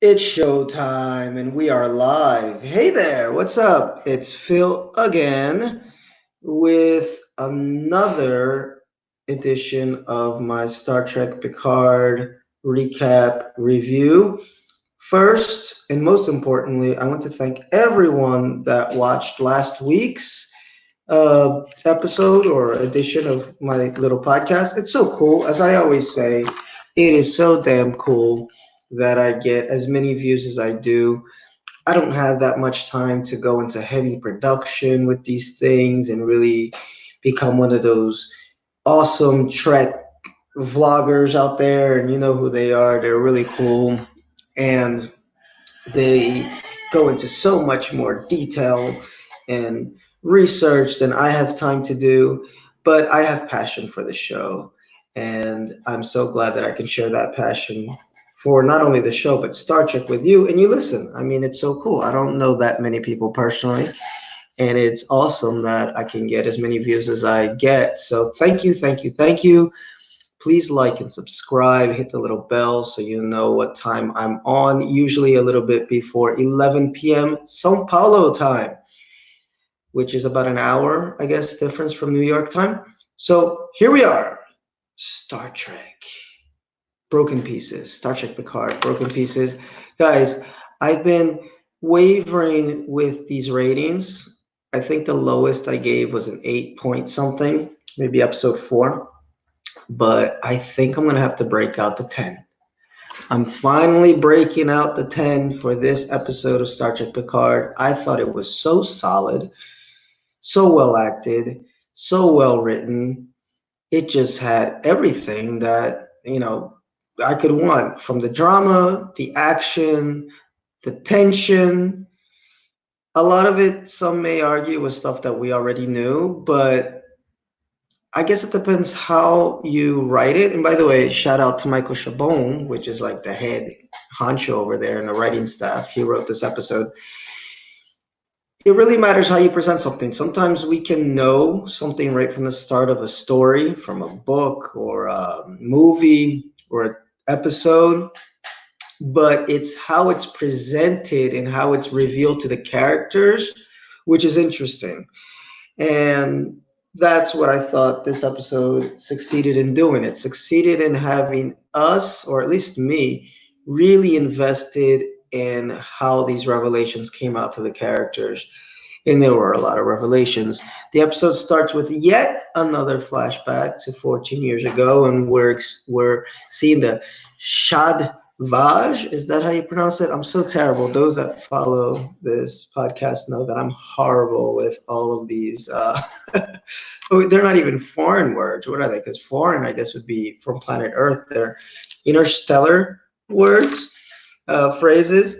It's showtime and we are live. Hey there, what's up? It's Phil again with another edition of my Star Trek Picard recap review. First, and most importantly, I want to thank everyone that watched last week's episode or edition of my little podcast. It's so cool. As I always say, it is so damn cool that I get as many views as I do. I don't have that much time to go into heavy production with these things and really become one of those awesome Trek vloggers out there. And you know who they are. They're really cool. And they go into so much more detail and research than I have time to do, but I have passion for the show. And I'm so glad that I can share that passion for not only the show, but Star Trek with you. And you listen. I mean, it's so cool. I don't know that many people personally. And it's awesome that I can get as many views as I get. So thank you, thank you, thank you. Please like and subscribe, hit the little bell so you know what time I'm on, usually a little bit before 11 p.m. Sao Paulo time, which is about an hour, I guess, difference from New York time. So here we are, Star Trek, Broken Pieces, Star Trek Picard, Broken Pieces. Guys, I've been wavering with these ratings. I think the lowest I gave was an 8 point something, maybe episode 4. But I think I'm going to have to break out the 10. I'm finally breaking out the 10 for this episode of Star Trek Picard. I thought it was so solid, so well acted, so well written. It just had everything that, I could want, from the drama, the action, the tension. A lot of it, some may argue, was stuff that we already knew, but I guess it depends how you write it. And by the way, shout out to Michael Chabon, which is like the head honcho over there in the writing staff. He wrote this episode. It really matters how you present something. Sometimes we can know something right from the start of a story, from a book or a movie or an episode, but it's how it's presented and how it's revealed to the characters, which is interesting. And that's what I thought this episode succeeded in doing. It succeeded in having us, or at least me, really invested in how these revelations came out to the characters. And there were a lot of revelations. The episode starts with yet another flashback to 14 years ago, and we're seeing the Shad Vaj, is that how you pronounce it? I'm so terrible. Those that follow this podcast know that I'm horrible with all of these. They're not even foreign words. What are they? Because foreign, I guess, would be from planet Earth. They're interstellar words, phrases.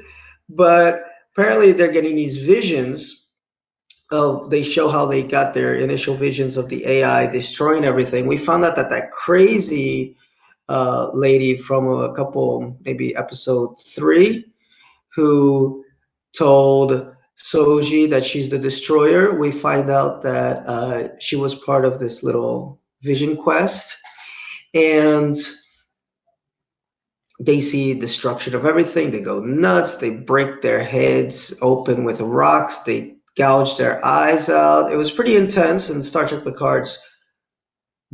But apparently, they're getting these visions. They show how they got their initial visions of the AI destroying everything. We found out that that crazy lady from a couple, maybe episode 3, who told Soji that she's the destroyer. We find out that she was part of this little vision quest, and they see destruction of everything. They go nuts. They break their heads open with rocks. They gouge their eyes out. It was pretty intense, and Star Trek Picard's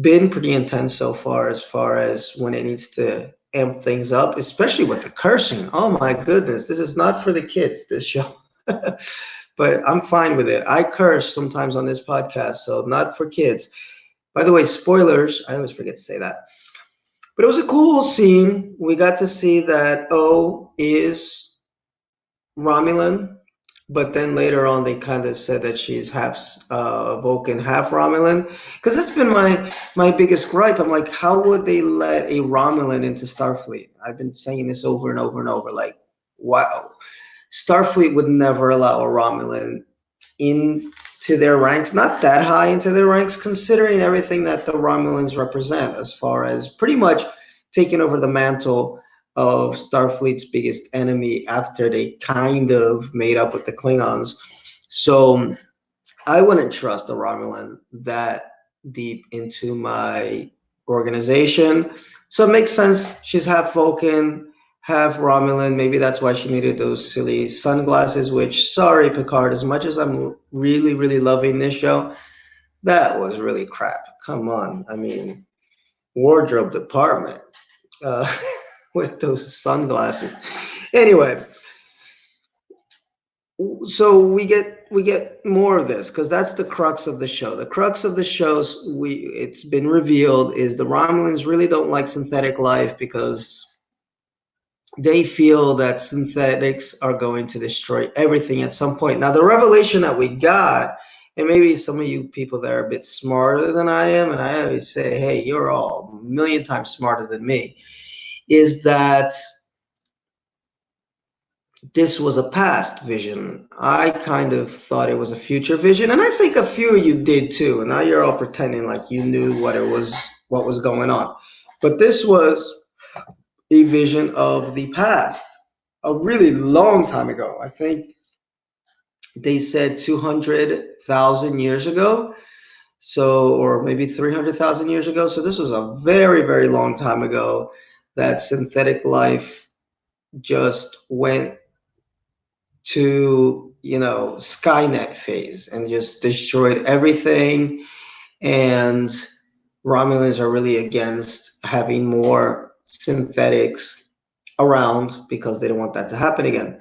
been pretty intense so far as when it needs to amp things up, especially with the cursing. Oh my goodness, this is not for the kids, this show. But I'm fine with it. I curse sometimes on this podcast, so not for kids. By the way, spoilers, I always forget to say that. But it was a cool scene. We got to see that O is Romulan, but then later on they kind of said that she's half Vulcan, half Romulan. Because that's been my biggest gripe. I'm like, how would they let a Romulan into Starfleet? I've been saying this over and over and over. Like, wow, Starfleet would never allow a Romulan into their ranks, not that high into their ranks, considering everything that the Romulans represent, as far as pretty much taking over the mantle of Starfleet's biggest enemy after they kind of made up with the Klingons. So I wouldn't trust a Romulan that deep into my organization. So it makes sense. She's half Vulcan, half Romulan. Maybe that's why she needed those silly sunglasses, which, sorry, Picard, as much as I'm really, really loving this show, that was really crap. Come on. I mean, wardrobe department uh, with those sunglasses. Anyway, so we get more of this because that's the crux of the show. The crux of the shows it's been revealed is the Romulans really don't like synthetic life because they feel that synthetics are going to destroy everything at some point. Now, the revelation that we got, and maybe some of you people that are a bit smarter than I am, and I always say, hey, you're all a million times smarter than me, is that this was a past vision. I kind of thought it was a future vision, and I think a few of you did too. And now you're all pretending like you knew what was going on. But this was a vision of the past, a really long time ago. I think they said 200,000 years ago. So, or maybe 300,000 years ago. So this was a very, very long time ago that synthetic life just went to, Skynet phase and just destroyed everything. And Romulans are really against having more synthetics around because they don't want that to happen again.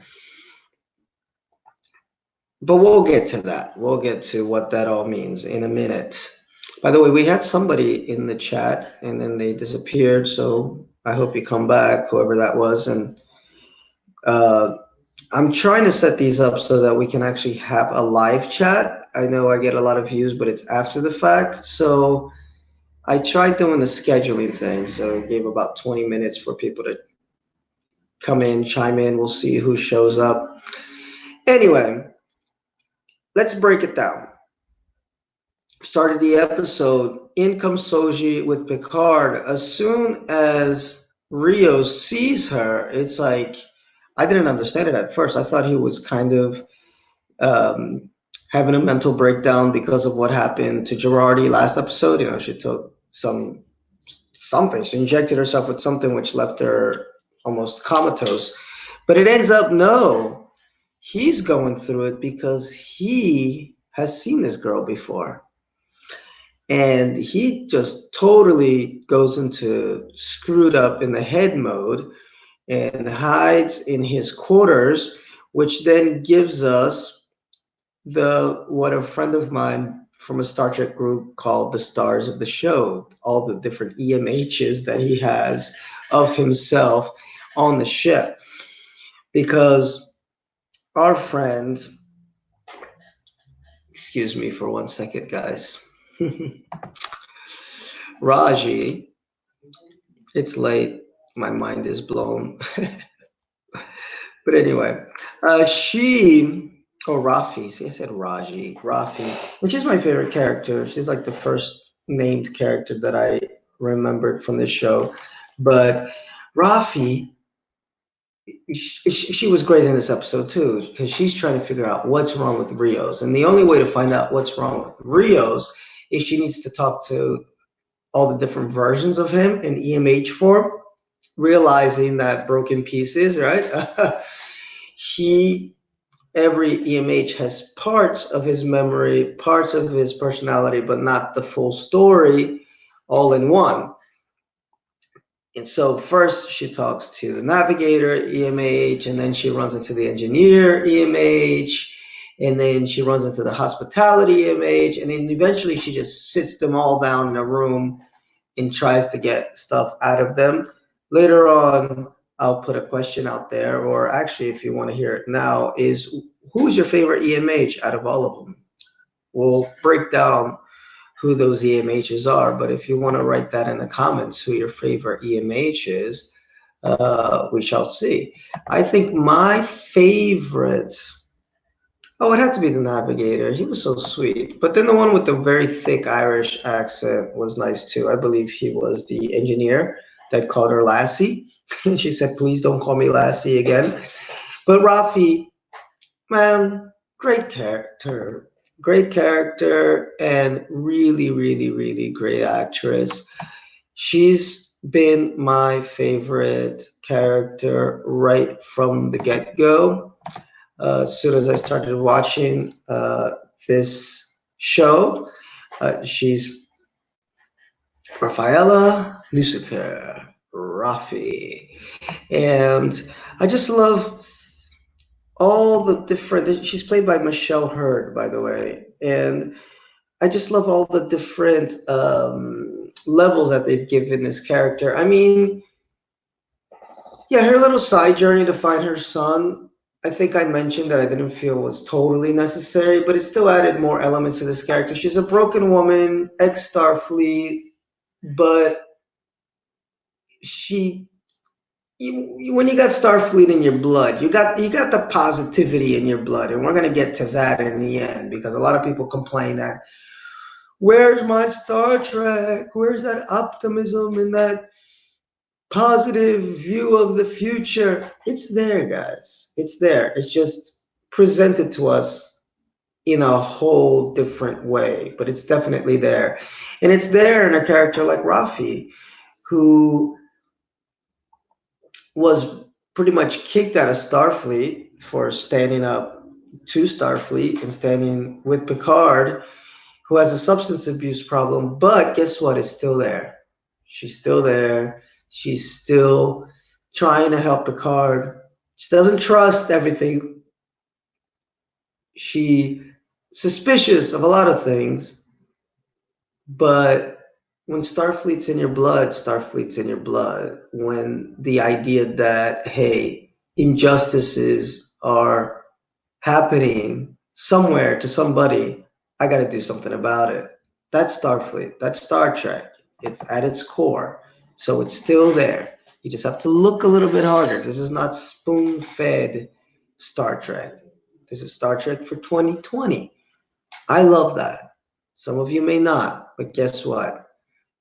But we'll get to that. We'll get to what that all means in a minute. By the way, we had somebody in the chat and then they disappeared. So I hope you come back, whoever that was. And uh, I'm trying to set these up so that we can actually have a live chat. I know I get a lot of views, but it's after the fact. So I tried doing the scheduling thing. So I gave about 20 minutes for people to come in, chime in. We'll see who shows up. Anyway, let's break it down. Started the episode, in comes Soji with Picard. As soon as Rios sees her, it's like, I didn't understand it at first. I thought he was kind of um, having a mental breakdown because of what happened to Jurati last episode. She took something. She injected herself with something which left her almost comatose. But it ends up, no, he's going through it because he has seen this girl before. And he just totally goes into screwed up in the head mode and hides in his quarters, which then gives us what a friend of mine from a Star Trek group called the stars of the show, all the different EMHs that he has of himself on the ship. Because our friend, excuse me for 1 second, guys. Raji, it's late. My mind is blown. But anyway, Rafi, see, I said Raji, Rafi, which is my favorite character. She's like the first named character that I remembered from this show. But Rafi, she was great in this episode too, because she's trying to figure out what's wrong with Rios. And the only way to find out what's wrong with Rios is she needs to talk to all the different versions of him in EMH form, realizing that broken pieces, right? Every EMH has parts of his memory, parts of his personality, but not the full story all in one. And so first she talks to the navigator EMH, and then she runs into the engineer EMH, and then she runs into the hospitality EMH, and then eventually she just sits them all down in a room and tries to get stuff out of them. Later on, I'll put a question out there, or actually, if you want to hear it now, is who's your favorite EMH out of all of them? We'll break down who those EMHs are, but if you want to write that in the comments, who your favorite EMH is, we shall see. I think my favorite, it had to be the navigator. He was so sweet. But then the one with the very thick Irish accent was nice too. I believe he was the engineer that called her Lassie. And she said, please don't call me Lassie again. But Rafi, man, great character. Great character and really, really, really great actress. She's been my favorite character right from the get-go. As soon as I started watching this show, she's Rafaela Lucifer, Rafi. And I just love all the different. She's played by Michelle Hurd, by the way. And I just love all the different levels that they've given this character. I mean, yeah, her little side journey to find her son, I think I mentioned that I didn't feel was totally necessary, but it still added more elements to this character. She's a broken woman, ex Starfleet, but she when you got Starfleet in your blood, you got the positivity in your blood, and we're gonna get to that in the end because a lot of people complain that where's my Star Trek? Where's that optimism and that positive view of the future? It's there, guys. It's there. It's just presented to us in a whole different way, but it's definitely there. And it's there in a character like Rafi, who was pretty much kicked out of Starfleet for standing up to Starfleet and standing with Picard, who has a substance abuse problem. But guess what? It's still there. She's still there. She's still trying to help Picard. She doesn't trust everything. She suspicious of a lot of things, but when Starfleet's in your blood, Starfleet's in your blood. When the idea that, hey, injustices are happening somewhere to somebody, I got to do something about it. That's Starfleet. That's Star Trek. It's at its core. So it's still there. You just have to look a little bit harder. This is not spoon fed Star Trek. This is Star Trek for 2020. I love that. Some of you may not, but guess what?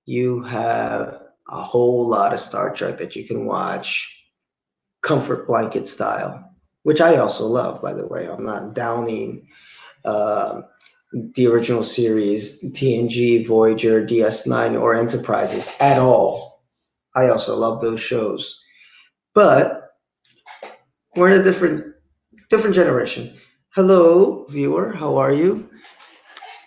You have a whole lot of Star Trek that you can watch comfort blanket style, which I also love, by the way. I'm not downing uh, the original series, TNG, Voyager, DS9, or Enterprises at all. I also love those shows. But we're in a different generation. Hello, viewer. How are you?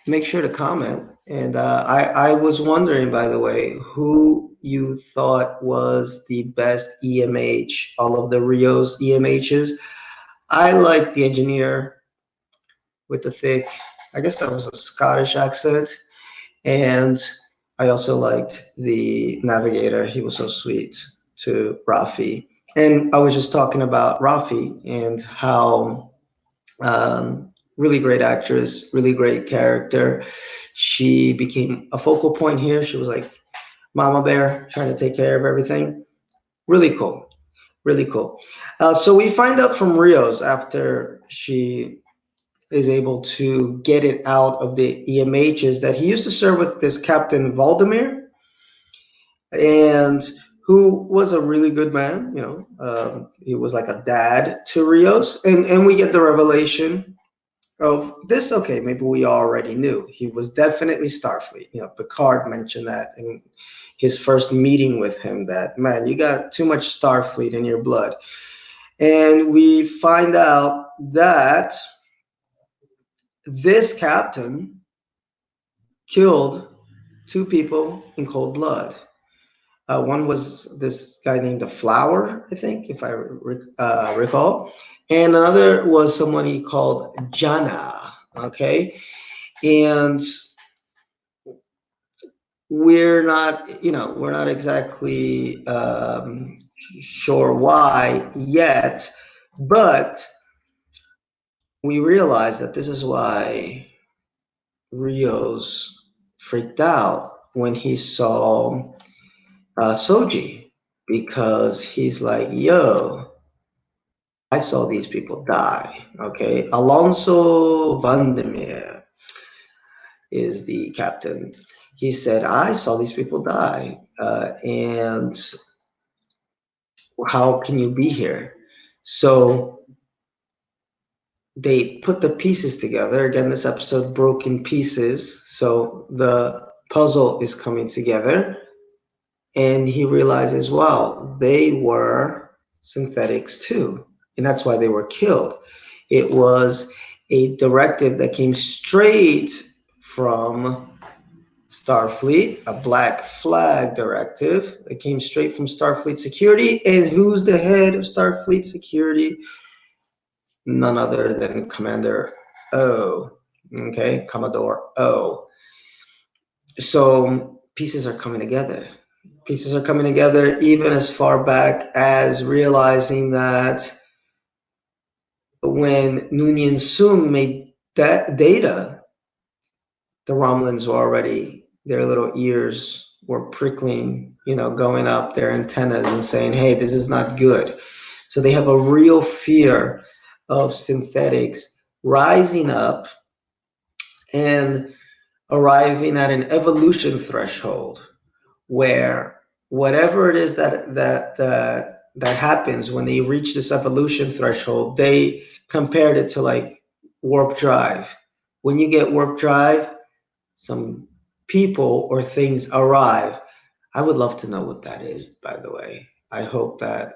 Make sure to comment. And I was wondering, by the way, who you thought was the best EMH, all of the Rios EMHs. I like the engineer with the thick, I guess that was a Scottish accent. And I also liked the navigator. He was so sweet to Rafi. And I was just talking about Rafi and how really great actress, really great character. She became a focal point here. She was like Mama Bear, trying to take care of everything. Really cool. Really cool. So we find out from Rios after she is able to get it out of the EMHs that he used to serve with this Captain Valdemir, and who was a really good man. He was like a dad to Rios, and we get the revelation of this. Okay, maybe we already knew he was definitely Starfleet. Picard mentioned that in his first meeting with him, that, man, you got too much Starfleet in your blood. And we find out that this captain killed two people in cold blood. One was this guy named the Flower, I think, if I recall, and another was someone he called Jana. Okay, and we're not exactly sure why yet, but we realize that this is why Rios freaked out when he saw Soji, because he's like, yo, I saw these people die. Okay, Alonso Vandermeer is the captain. He said, I saw these people die, and how can you be here? So they put the pieces together. Again, this episode broke in pieces, so the puzzle is coming together, and he realizes, wow, they were synthetics too, and that's why they were killed. It was a directive that came straight from Starfleet, a black flag directive that came straight from Starfleet Security. And who's the head of Starfleet Security? None other than Commander O. Okay, Commodore O. So pieces are coming together. Pieces are coming together even as far back as realizing that when Noonien Soong made that data, the Romulans were already, their little ears were prickling, going up their antennas and saying, hey, this is not good. So they have a real fear of synthetics rising up and arriving at an evolution threshold where whatever it is that happens when they reach this evolution threshold, they compared it to like warp drive. When you get warp drive, some people or things arrive. I would love to know what that is, by the way. I hope that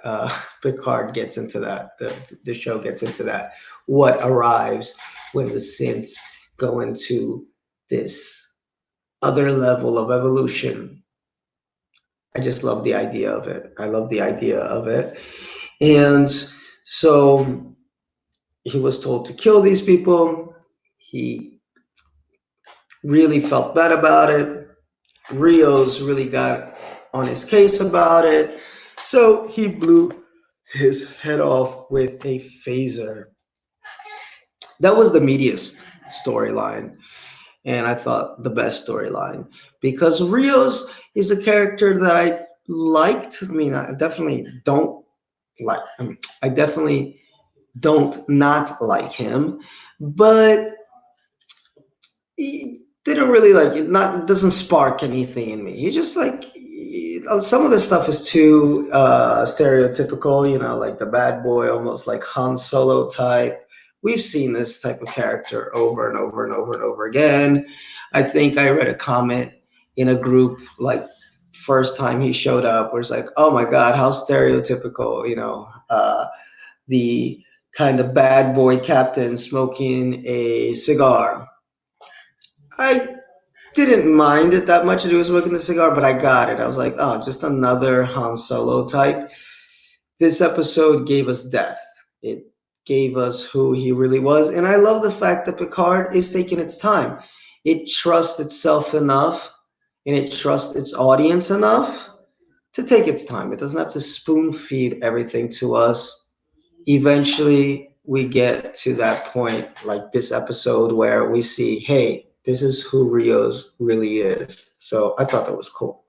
Picard gets into that, the show gets into that. What arrives when the synths go into this other level of evolution. I just love the idea of it. I love the idea of it. And so he was told to kill these people. He really felt bad about it. Rios really got on his case about it. So he blew his head off with a phaser. That was the meatiest storyline. And I thought the best storyline because Rios is a character that I liked. I mean, I definitely don't like. I definitely don't not like him, but he didn't really like it. Not doesn't spark anything in me. He's just like some of the stuff is too stereotypical. Like the bad boy, almost like Han Solo type. We've seen this type of character over and over and over and over again. I think I read a comment in a group like first time he showed up where it's like, oh my God, how stereotypical, the kind of bad boy captain smoking a cigar. I didn't mind it that much that he was smoking the cigar, but I got it. I was like, oh, just another Han Solo type. This episode gave us depth. It gave us who he really was. And I love the fact that Picard is taking its time. It trusts itself enough and it trusts its audience enough to take its time. It doesn't have to spoon feed everything to us. Eventually, we get to that point, like this episode, where we see, hey, this is who Rios really is. So I thought that was cool.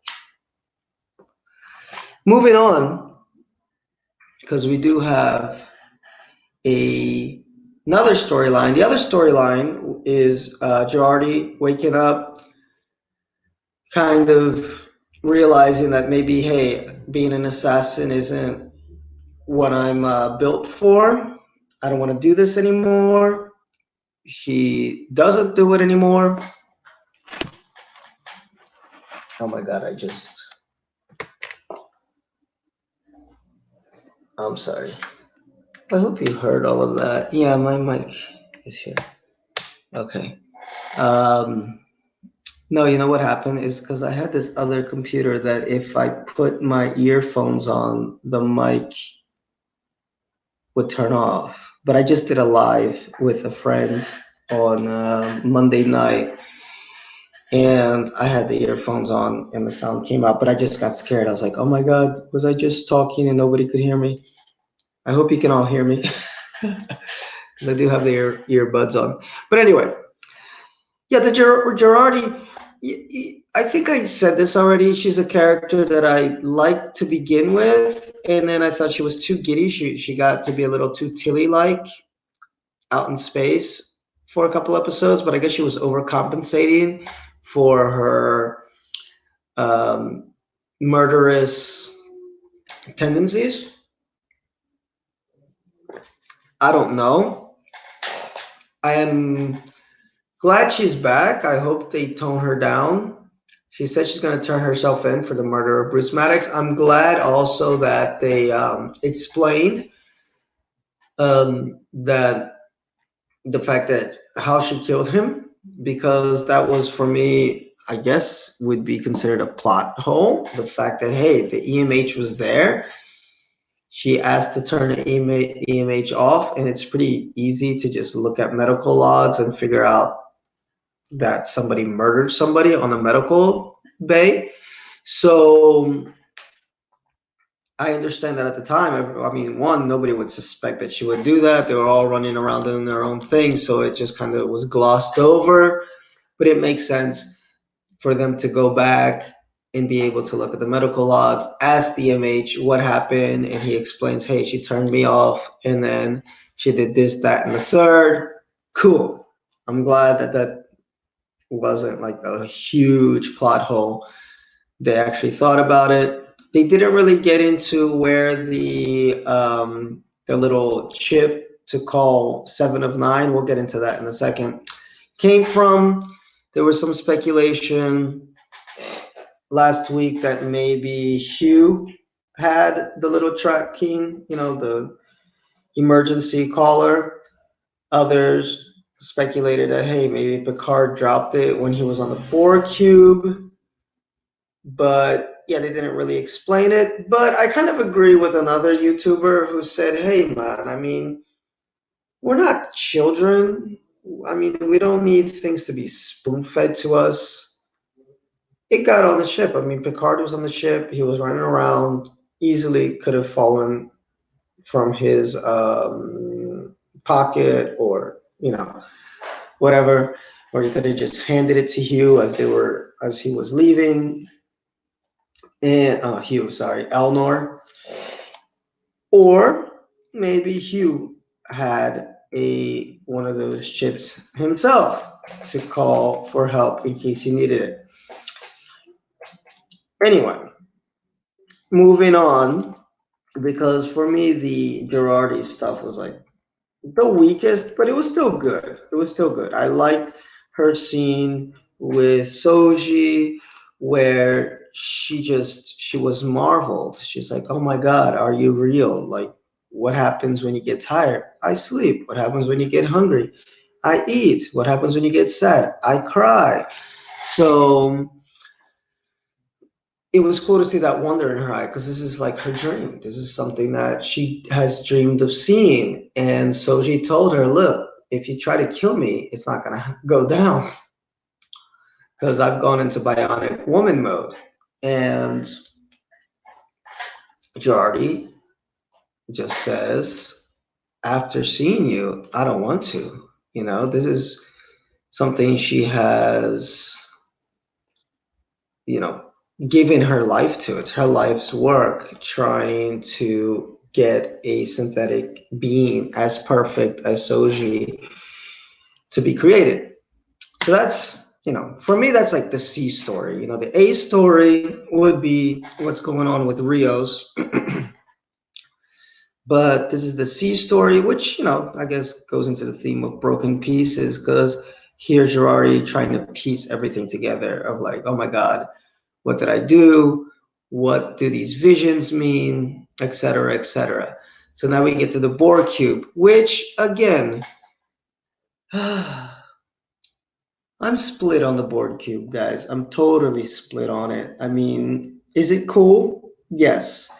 Moving on, because we do have another storyline. The other storyline is Jurati waking up, kind of realizing that maybe, hey, being an assassin isn't what I'm built for. I don't want to do this anymore. She doesn't do it anymore. Oh my God, I'm sorry. I hope you heard all of that. Yeah, my mic is here. Okay. Um, no, you know what happened is because I had this other computer that if I put my earphones on, the mic would turn off. But I just did a live with a friend on Monday night, and I had the earphones on, and the sound came out. But I just got scared. I was like, "Oh my God, was I just talking and nobody could hear me?" I hope you can all hear me because I do have the earbuds on. But anyway, yeah, the Gerardi. I think I said this already. She's a character that I liked to begin with, and then I thought she was too giddy. She got to be a little too Tilly like out in space for a couple episodes, but I guess she was overcompensating for her murderous tendencies. I don't know. I am glad she's back. I hope they tone her down. She said she's going to turn herself in for the murder of Bruce Maddox. I'm glad also that they explained that the fact that how she killed him, because that was for me, I guess, would be considered a plot hole. The fact that, hey, the EMH was there. She asked to turn the EMH off, and it's pretty easy to just look at medical logs and figure out that somebody murdered somebody on the medical bay. So I understand that at the time. I mean, one, nobody would suspect that she would do that. They were all running around doing their own thing, so it just kind of was glossed over. But it makes sense for them to go back and be able to look at the medical logs, ask the MH what happened, and he explains, hey, she turned me off, and then she did this, that, and the third. Cool. I'm glad that that wasn't like a huge plot hole. They actually thought about it. They didn't really get into where the little chip to call 7 of 9. We'll get into that in a second. Came from. There was some speculation last week that maybe Hugh had the little tracking, the emergency caller. Others speculated that, hey, maybe Picard dropped it when he was on the Borg cube. But yeah, they didn't really explain it. But I kind of agree with another YouTuber who said, hey, man, I mean, we're not children. I mean, we don't need things to be spoon fed to us. It got on the ship. I mean, Picard was on the ship. He was running around. Easily could have fallen from his pocket, or whatever. Or he could have just handed it to Hugh as he was leaving. And Hugh, sorry, Elnor. Or maybe Hugh had a one of those chips himself to call for help in case he needed it. Anyway, moving on, because for me the Jurati stuff was like the weakest, but it was still good. It was still good. I liked her scene with Soji, where she was marveled. She's like, "Oh my God, are you real? Like, what happens when you get tired? I sleep. What happens when you get hungry? I eat. What happens when you get sad? I cry." So it was cool to see that wonder in her eye, because this is like her dream. This is something that she has dreamed of seeing. And Soji told her, look, if you try to kill me, it's not going to go down, because I've gone into bionic woman mode. And Jurati just says, after seeing you, I don't want to. This is something she has, you know, given her life to. It's her life's work, trying to get a synthetic being as perfect as Soji to be created. So that's, for me, that's like the C story. The A story would be what's going on with Rios. But this is the C story, which, I guess goes into the theme of broken pieces, because here's Jurati trying to piece everything together of like, oh my God, what did I do? What do these visions mean? Etc., etc. So now we get to the Borg cube, which again, I'm split on the Borg cube, guys. I'm totally split on it. I mean, is it cool? Yes.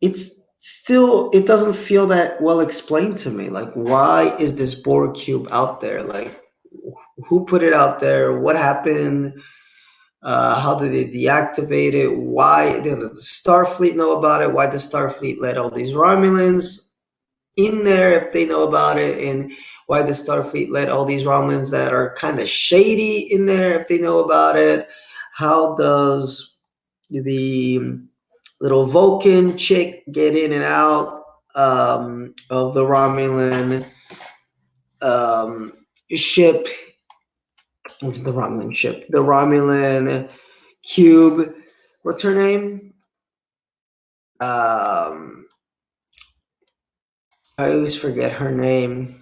It doesn't feel that well explained to me. Like, why is this Borg cube out there? Like, who put it out there? What happened? How did they deactivate it? Why did the Starfleet know about it? Why did Starfleet let all these Romulans in there if they know about it? And why did Starfleet let all these Romulans that are kind of shady in there if they know about it? How does the little Vulcan chick get in and out of the Romulan ship? What's the Romulan ship? The Romulan cube. What's her name? Um, I always forget her name.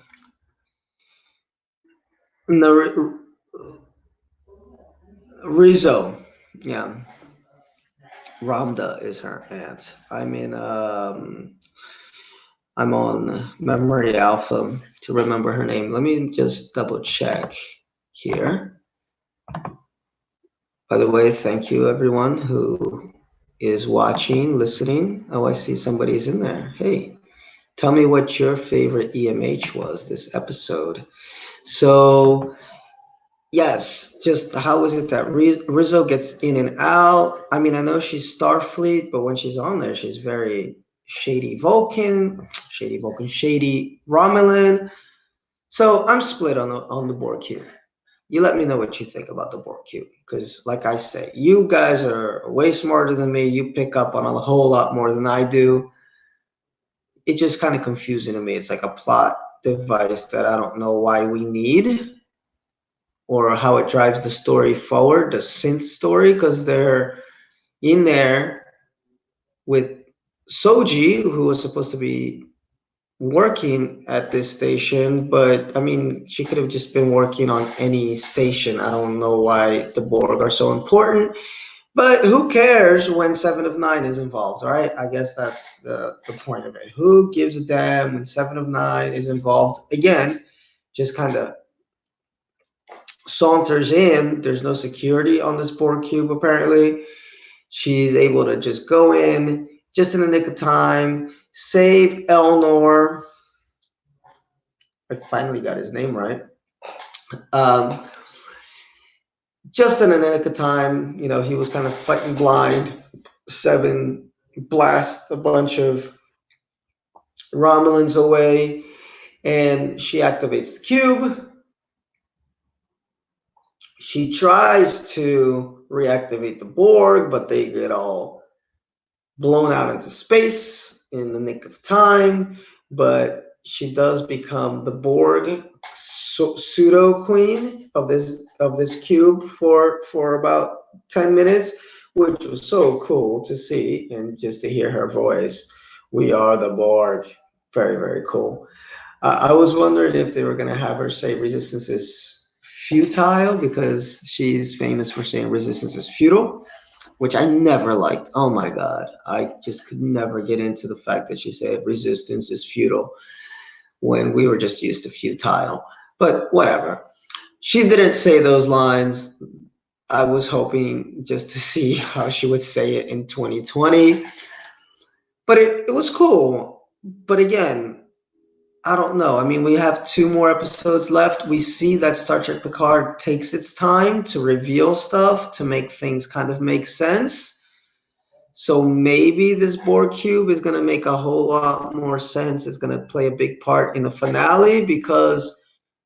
Rizzo. Yeah, Ramda is her aunt. I'm on Memory Alpha to remember her name. Let me just double check here. By the way, thank you everyone who is watching, listening. Oh, I see somebody's in there. Hey, tell me what your favorite EMH was this episode. So, yes, just how is it that Rizzo gets in and out? I mean, I know she's Starfleet, but when she's on there, she's very shady Romulan. So I'm split on the Borg cube. You let me know what you think about the Borg cube, because like I say, you guys are way smarter than me. You pick up on a whole lot more than I do. It's just kind of confusing to me. It's like a plot device that I don't know why we need, or how it drives the story forward, the synth story, because they're in there with Soji, who was supposed to be working at this station, but I mean, she could have just been working on any station. I don't know why the Borg are so important, but who cares when Seven of Nine is involved, right? I guess that's the point of it. Who gives a damn when Seven of Nine is involved? Again, just kind of saunters in. There's no security on this Borg cube, apparently. She's able to just go in just in the nick of time, save Elnor. I finally got his name right. Um, just in the nick of time, he was kind of fighting blind. Seven blasts a bunch of Romulans away, and she activates the cube. She tries to reactivate the Borg, but they get all blown out into space in the nick of time. But she does become the Borg pseudo queen of this cube for about 10 minutes, which was so cool to see, and just to hear her voice. We are the Borg. Very, very cool. I was wondering if they were going to have her say resistance is futile, because she's famous for saying resistance is futile, which I never liked. Oh my God. I just could never get into the fact that she said resistance is futile when we were just used to futile. But whatever. She didn't say those lines. I was hoping just to see how she would say it in 2020. But it was cool. But again, I don't know. I mean, we have 2 more episodes left. We see that Star Trek Picard takes its time to reveal stuff, to make things kind of make sense. So maybe this Borg cube is going to make a whole lot more sense. It's going to play a big part in the finale, because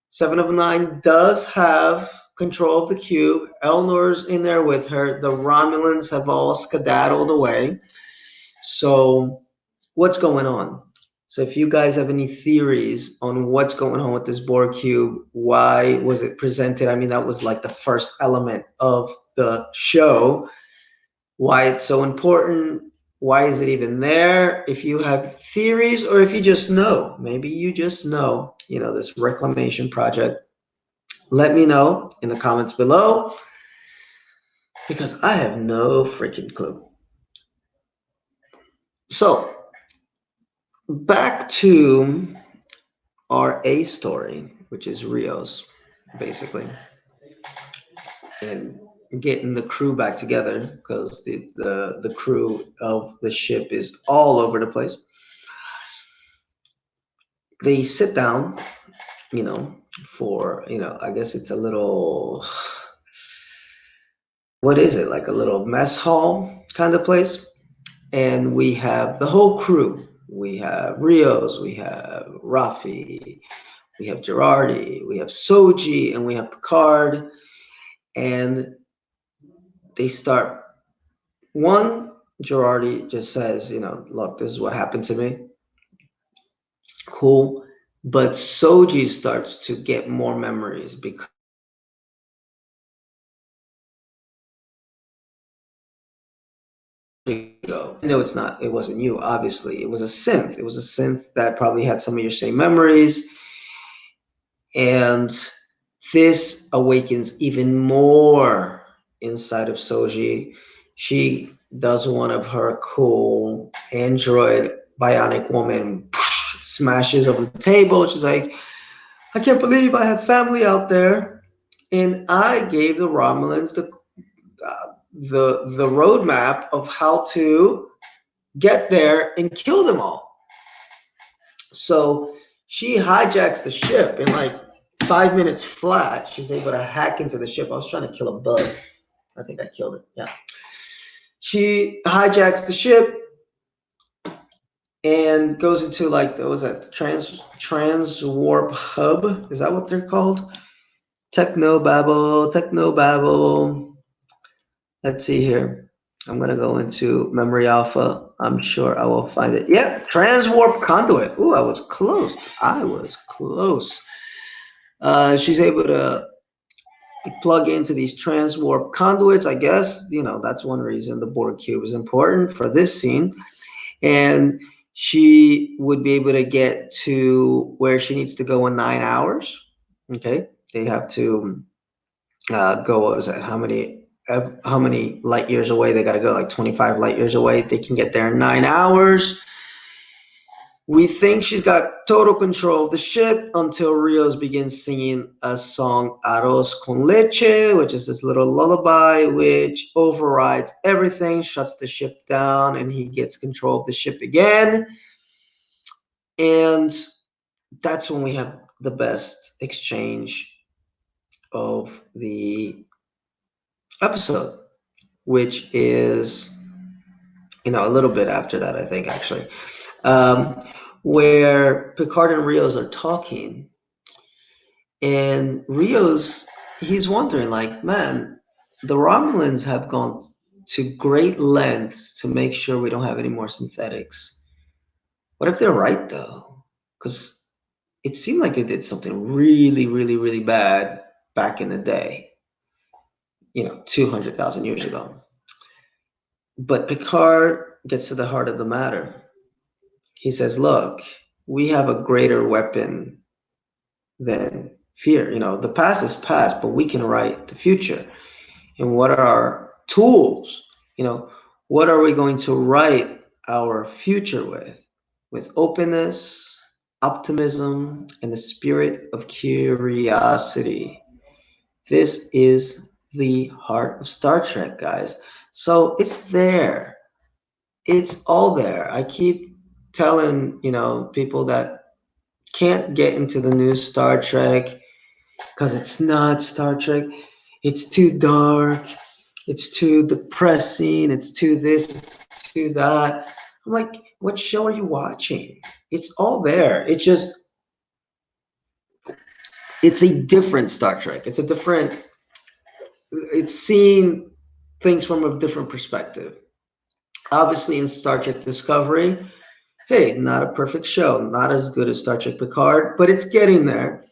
Seven of Nine does have control of the cube. Elnor's in there with her. The Romulans have all skedaddled away. So what's going on? So if you guys have any theories on what's going on with this Borg cube, why was it presented? I mean, that was like the first element of the show. Why it's so important? Why is it even there? If you have theories, or if you just know, maybe you just know, this reclamation project, let me know in the comments below, because I have no freaking clue. So back to our A story, which is Rios, basically, and getting the crew back together, because the crew of the ship is all over the place. They sit down, for, I guess it's a little, what is it, like a little mess hall kind of place. And we have the whole crew. We have Rios, we have Rafi, we have Jurati, we have Soji, and we have Picard. And they start, Jurati just says, look, this is what happened to me. Cool. But Soji starts to get more memories, because no, it's not. It wasn't you, obviously. It was a synth. It was a synth that probably had some of your same memories. And this awakens even more inside of Soji. She does one of her cool android bionic woman smashes over the table. She's like, I can't believe I have family out there. And I gave the Romulans the roadmap of how to get there and kill them all. So she hijacks the ship in like 5 minutes flat. She's able to hack into the ship. I was trying to kill a bug. I think I killed it. Yeah. She hijacks the ship and goes into like what was that, trans warp hub? Is that what they're called? Technobabble. Let's see here. I'm gonna go into memory alpha. I'm sure I will find it. Yeah, transwarp conduit. Ooh, I was close. I was close. She's able to plug into these transwarp conduits. I guess that's one reason the Borg cube is important for this scene. And she would be able to get to where she needs to go in 9 hours. Okay, they have to go. What was that? How many light years away? They got to go like 25 light years away. They can get there in 9 hours. We think she's got total control of the ship until Rios begins singing a song, Arroz con Leche, which is this little lullaby, which overrides everything, shuts the ship down, and he gets control of the ship again. And that's when we have the best exchange of the episode, which is, a little bit after that, I think, actually. Where Picard and Rios are talking, and Rios, he's wondering, like, man, the Romulans have gone to great lengths to make sure we don't have any more synthetics. What if they're right, though? Because it seemed like they did something really, really, really bad back in the day, 200,000 years ago. But Picard gets to the heart of the matter. He says, look, we have a greater weapon than fear. The past is past, but we can write the future. And what are our tools? What are we going to write our future with? With openness, optimism, and the spirit of curiosity. This is the heart of Star Trek, guys. So it's there. It's all there. I keep telling, people that can't get into the new Star Trek because it's not Star Trek. It's too dark. It's too depressing. It's too this, it's too that. I'm like, what show are you watching? It's all there. It's a different Star Trek. It's seeing things from a different perspective. Obviously, in Star Trek Discovery, hey, not a perfect show, not as good as Star Trek Picard, but it's getting there.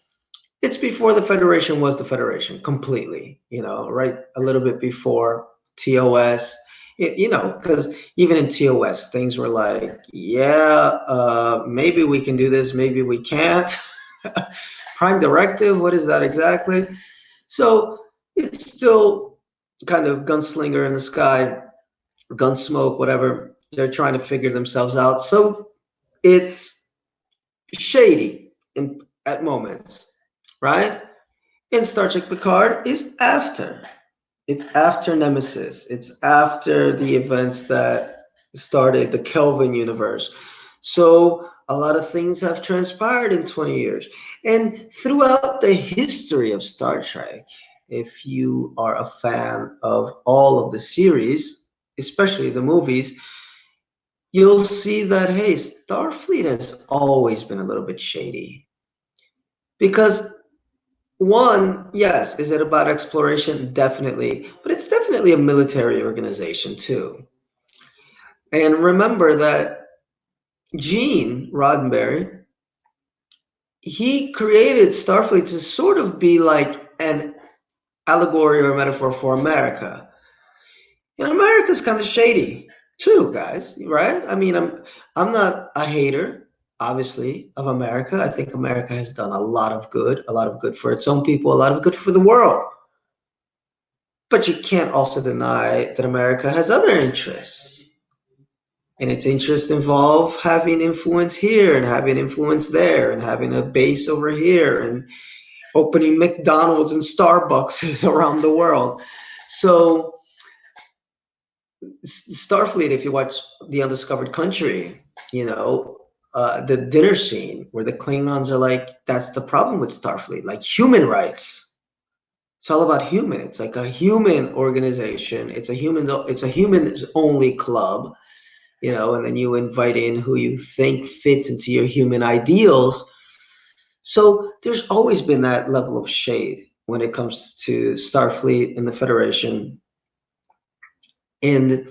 It's before the Federation was the Federation completely, right? A little bit before TOS, because even in TOS, things were like, yeah, maybe we can do this, maybe we can't. Prime Directive, what is that exactly? So it's still kind of gunslinger in the sky, gunsmoke, whatever. They're trying to figure themselves out. So it's shady at moments, right? And Star Trek Picard is after. It's after Nemesis. It's after the events that started the Kelvin universe. So a lot of things have transpired in 20 years. And throughout the history of Star Trek, if you are a fan of all of the series, especially the movies, you'll see that, hey, Starfleet has always been a little bit shady. Because one, yes, is it about exploration? Definitely. But it's definitely a military organization too. And remember that Gene Roddenberry, he created Starfleet to sort of be like an allegory or a metaphor for America. And America's kind of shady too, guys, right? I mean, I'm not a hater, obviously, of America. I think America has done a lot of good for its own people, a lot of good for the world. But you can't also deny that America has other interests. And its interests involve having influence here and having influence there and having a base over here and opening McDonald's and Starbucks around the world. So Starfleet, if you watch The Undiscovered Country, the dinner scene where the Klingons are like, that's the problem with Starfleet, like human rights. It's all about human. It's like a human organization. It's a humans only club, and then you invite in who you think fits into your human ideals. So there's always been that level of shade when it comes to Starfleet and the Federation. And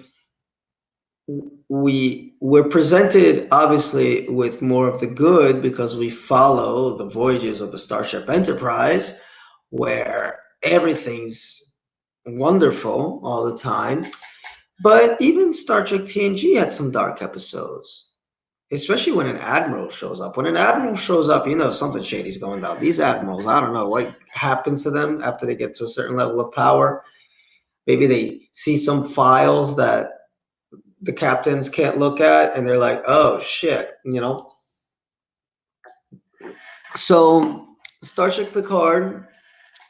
we're presented obviously with more of the good because we follow the voyages of the Starship Enterprise, where everything's wonderful all the time. But even Star Trek TNG had some dark episodes, especially when an admiral shows up. When an admiral shows up, something shady's going down. These admirals, I don't know what happens to them after they get to a certain level of power. Maybe they see some files that the captains can't look at, and they're like, oh shit. So Starship Picard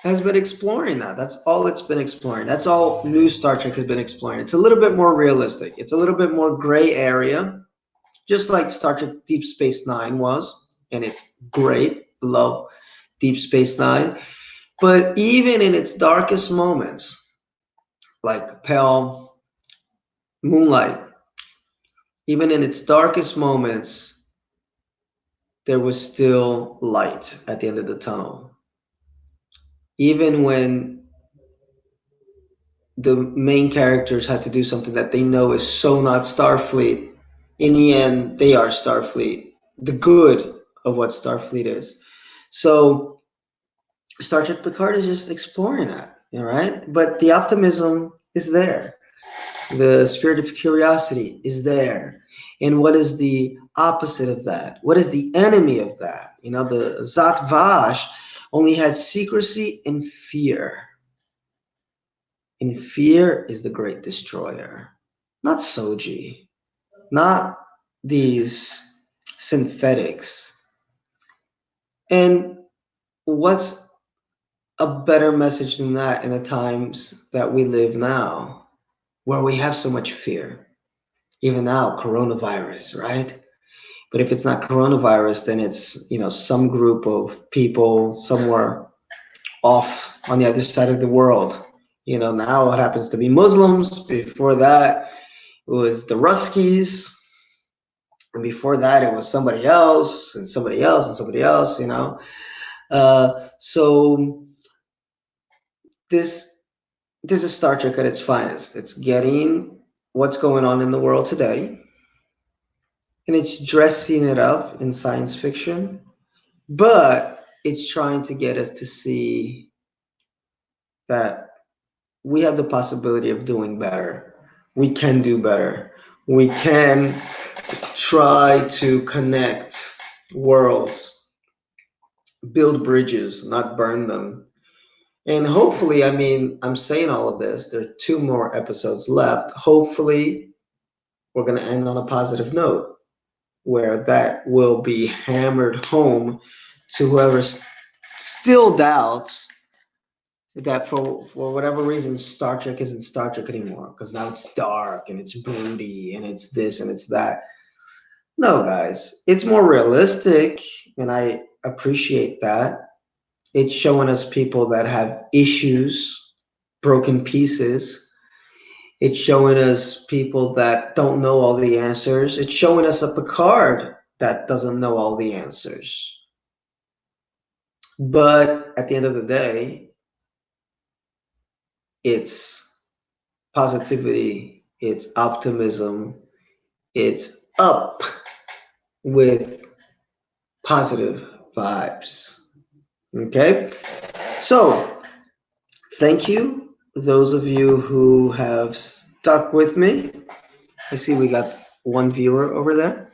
has been exploring that. That's all it's been exploring. That's all new Star Trek has been exploring. It's a little bit more realistic. It's a little bit more gray area, just like Star Trek Deep Space Nine was, and it's great. Love Deep Space Nine. But even in its darkest moments, like Pale Moonlight, even in its darkest moments, there was still light at the end of the tunnel. Even when the main characters had to do something that they know is so not Starfleet, in the end, they are Starfleet, the good of what Starfleet is. So Star Trek Picard is just exploring that, right? But the optimism is there. The spirit of curiosity is there. And what is the opposite of that? What is the enemy of that? The Zat Vash only has secrecy and fear. And fear is the great destroyer. Not Soji. Not these synthetics. And what's a better message than that in the times that we live now, where we have so much fear? Even now, coronavirus, right? But if it's not coronavirus, then it's, some group of people somewhere off on the other side of the world. Now it happens to be Muslims. Before that, it was the Ruskies. And before that, it was somebody else and somebody else and somebody else, So this is Star Trek at its finest. It's getting what's going on in the world today, and it's dressing it up in science fiction, but it's trying to get us to see that we have the possibility of doing better. We can do better. We can try to connect worlds, build bridges, not burn them. And hopefully, I'm saying all of this, there are 2 more episodes left. Hopefully, we're going to end on a positive note where that will be hammered home to whoever still doubts that for whatever reason Star Trek isn't Star Trek anymore, because now it's dark and it's broody and it's this and it's that. No, guys, it's more realistic, and I appreciate that. It's showing us people that have issues, broken pieces. It's showing us people that don't know all the answers. It's showing us a Picard that doesn't know all the answers. But at the end of the day, it's positivity, it's optimism, it's up with positive vibes. Okay? So, thank you, those of you who have stuck with me. I see we got 1 viewer over there.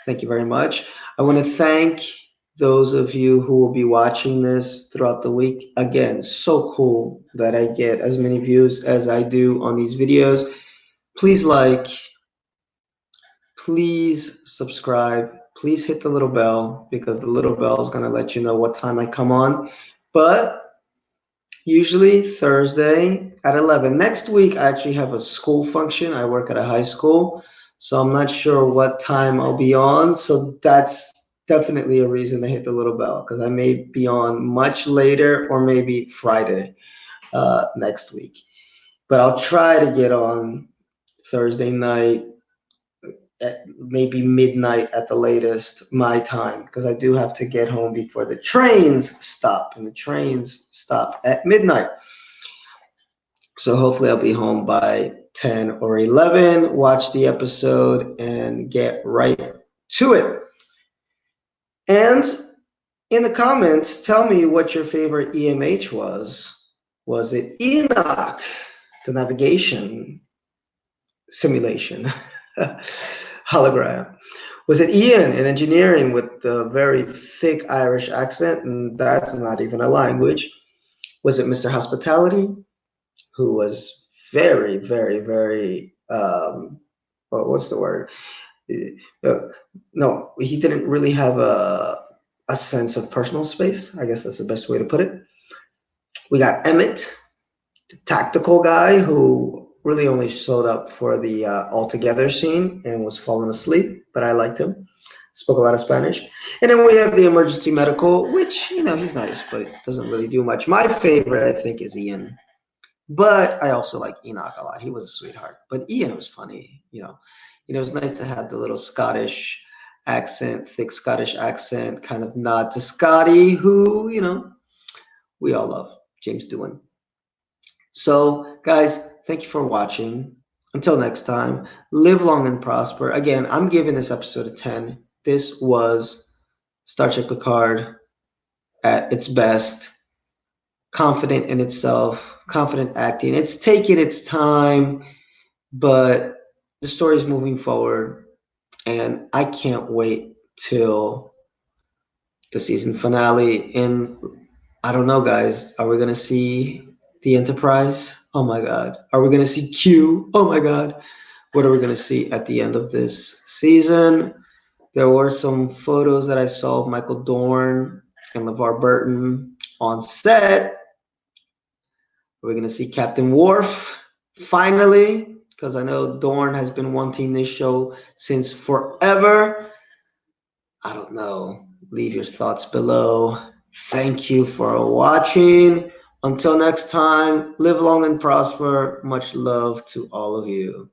Thank you very much. I want to thank those of you who will be watching this throughout the week. Again, so cool that I get as many views as I do on these videos. Please like, please subscribe, please hit the little bell because the little bell is going to let you know what time I come on. But usually Thursday at 11. Next week, I actually have a school function. I work at a high school, so I'm not sure what time I'll be on. So that's definitely a reason to hit the little bell because I may be on much later or maybe Friday next week. But I'll try to get on Thursday night at maybe midnight at the latest, my time, because I do have to get home before the trains stop, and the trains stop at midnight. So hopefully I'll be home by 10 or 11, watch the episode, and get right to it. And in the comments, tell me what your favorite EMH was. Was it Enoch, the navigation simulation hologram? Was it Ian in engineering with the very thick Irish accent? And that's not even a language. Was it Mr. Hospitality, who was very, very, very, what's the word? Uh, no, he didn't really have a sense of personal space. I guess that's the best way to put it. We got Emmett, the tactical guy who really only showed up for the all together scene and was falling asleep, but I liked him. Spoke a lot of Spanish. And then we have the emergency medical, which, he's nice, but it doesn't really do much. My favorite, I think, is Ian. But I also like Enoch a lot. He was a sweetheart. But Ian was funny, it was nice to have the little Scottish accent, thick Scottish accent, kind of nod to Scotty, who, we all love, James Doohan. So, guys, thank you for watching. Until next time, live long and prosper. Again, I'm giving this episode a 10. This was Star Trek Picard at its best. Confident in itself, confident acting. It's taking its time, but the story is moving forward, and I can't wait till the season finale. And I don't know, guys, are we gonna see the Enterprise? Oh my God. Are we gonna see Q? Oh my God. What are we gonna see at the end of this season? There were some photos that I saw of Michael Dorn and LeVar Burton on set. We're going to see Captain Worf finally, because I know Dorn has been wanting this show since forever. I don't know. Leave your thoughts below. Thank you for watching. Until next time, live long and prosper. Much love to all of you.